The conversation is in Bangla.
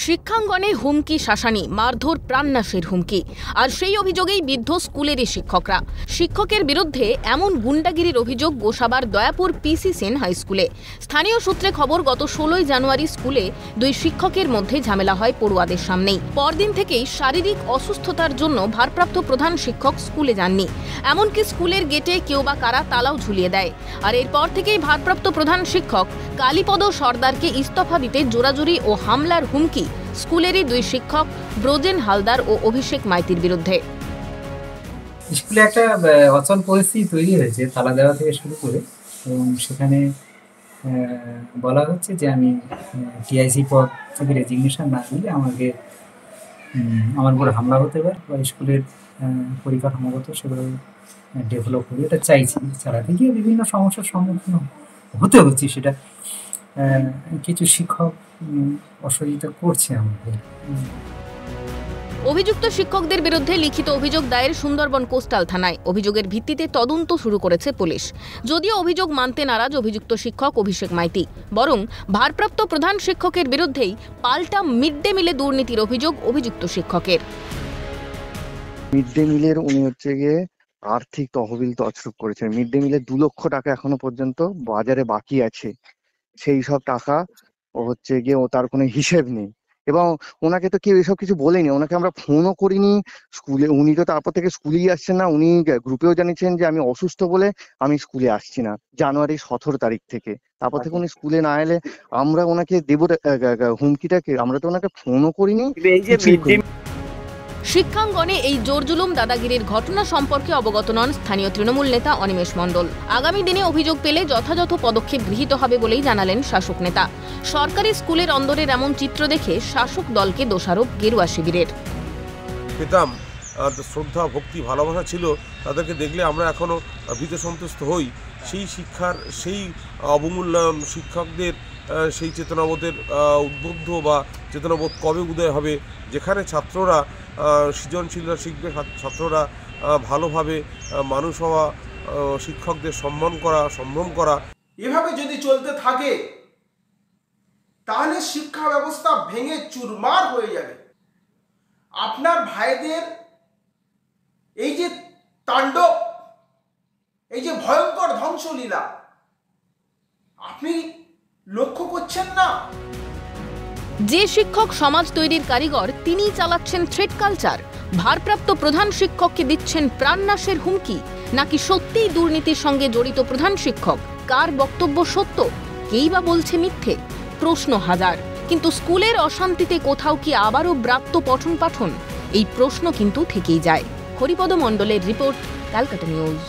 শিক্ষাঙ্গনে হুমকি শাসানি, মারধর, প্রাণনাশের হুমকি। আর সেই অভিযোগেই বিদ্ধ স্কুলেরই শিক্ষকরা। শিক্ষকের বিরুদ্ধে এমন গুন্ডাগিরির অভিযোগ গোসাবার দয়াপুর পিসি সেন হাই স্কুলে। স্থানীয় সূত্রে খবর, গত 16 জানুয়ারি স্কুলে দুই শিক্ষকের মধ্যে ঝামেলা হয় পড়ুয়াদের সামনেই। পরদিন থেকেই শারীরিক অসুস্থতার জন্য ভারপ্রাপ্ত প্রধান শিক্ষক স্কুলে যাননি। এমনকি স্কুলের গেটে কেউ বা কারা তালাও ঝুলিয়ে দেয়। আর এরপর থেকেই ভারপ্রাপ্ত প্রধান শিক্ষক কালীপদ সর্দারকে ইস্তফা দিতে জোরাজুরি ও হামলার হুমকি স্কুলেরই দুই শিক্ষক ব্রজেন হালদার ও অভিষেক মাইতির বিরুদ্ধে। স্কুলে একটা অচল পরিস্থিতি তৈরি হয়েছে তালা দেওয়া থেকে শুরু করে, এবং সেখানে বলা হচ্ছে যে আমি টিআইসি পদ থেকে রেজিগনেশন না দিলে আমার উপর হামলা হতে পারে, বা স্কুলের পরিকাঠামোগত সেগুলো ডেভেলপ করে এটা চাইছি চালাতে গিয়ে বিভিন্ন সমস্যার সম্মুখীন হতে হচ্ছে। সেটা কিছু শিক্ষক অসহযোগিতা করছে আমাদের। অভিযুক্ত শিক্ষকদের বিরুদ্ধে লিখিত অভিযোগ দায়ের সুন্দরবন কোস্টাল থানায়। অভিযোগের ভিত্তিতে তদন্ত শুরু করেছে পুলিশ। যদিও অভিযোগ মানতে নারাজ অভিযুক্ত শিক্ষক অভিষেক মাইতি, বরং ভারপ্রাপ্ত প্রধান শিক্ষকের বিরুদ্ধেই পাল্টা মিড ডে মিলে দুর্নীতির অভিযোগ অভিযুক্ত শিক্ষকের। মিড ডে মিলের উনি হচ্ছে গিয়ে আর্থিক তহবিল তছরূপ করেছেন। মিড ডে মিলের 2 লক্ষ টাকা এখনো পর্যন্ত বাজারে বাকি আছে। সেই সব টাকা ও হচ্ছে গিয়ে ও তার কোনো হিসেব নেই, এবং ওনাকে তো কেউ এসব কিছু বলেনি, ওনাকে আমরা ফোনও করিনি স্কুলে। উনি তো তারপর থেকে স্কুলেই আসছেন না। উনি গ্রুপেও জানিয়েছেন যে আমি অসুস্থ বলে আমি স্কুলে আসছি না, জানুয়ারি 17 তারিখ থেকে। তারপর থেকে উনি স্কুলে না এলে আমরা ওনাকে দেবো হুমকিটাকে, আমরা তো ওনাকে ফোনও করিনি। শিক্ষাঙ্গনে এই জোরজুলুম দাদাগিরির ঘটনা সম্পর্কে অবগত নন স্থানীয় তৃণমূল নেতা অনিমেষ মণ্ডল। আগামী দিনে অভিযোগ পেলে যথাযথ পদক্ষেপ গৃহীত হবে বলেই জানালেন শাসক নেতা। সরকারি স্কুলের অন্দরের এমন চিত্র দেখে শাসক দলকে দোষারোপ গেরুয়া শিবিরের। পেতাম শ্রদ্ধা, ভক্তি, ভালোবাসা ছিল, তাদেরকে দেখলে আমরা এখনো ভীত সন্তুষ্ট হই। সেই শিক্ষার, সেই অবমূল্যায়ন শিক্ষকদের, সেই চেতনাবোধের উদ্বুদ্ধ বা চেতনাবোধ কবে উদয় হবে, যেখানে ছাত্ররা সৃজনশীলতা শিখবে, ছাত্ররা ভালোভাবে মানুষ হওয়া, শিক্ষকদের সম্মান করা, সম্ভ্রম করা। এভাবে যদি চলতে থাকে তাহলে শিক্ষা ব্যবস্থা ভেঙে চুরমার হয়ে যাবে। আপনার ভাইদের এই যে তাণ্ডব, এই যে ভয়ঙ্কর ধ্বংসলীলা আপনি লক্ষ্য করছেন না? যে শিক্ষক সমাজ তৈরির কারিগর, তিনিই চালাচ্ছেন থ্রেট কালচার। ভারপ্রাপ্ত প্রধান শিক্ষককে দিচ্ছেন প্রাণনাশের হুমকি, নাকি সত্যিই দুর্নীতির সঙ্গে জড়িত প্রধান শিক্ষক? কার বক্তব্য সত্য, কেই বা বলছে মিথ্যে? প্রশ্ন হাজার। কিন্তু স্কুলের অশান্তিতে কোথাও কি আবারও ব্রাত্য পঠন পাঠন? এই প্রশ্ন কিন্তু থেকেই যায়। হরিপদ মণ্ডলের রিপোর্ট, ক্যালকাটা নিউজ।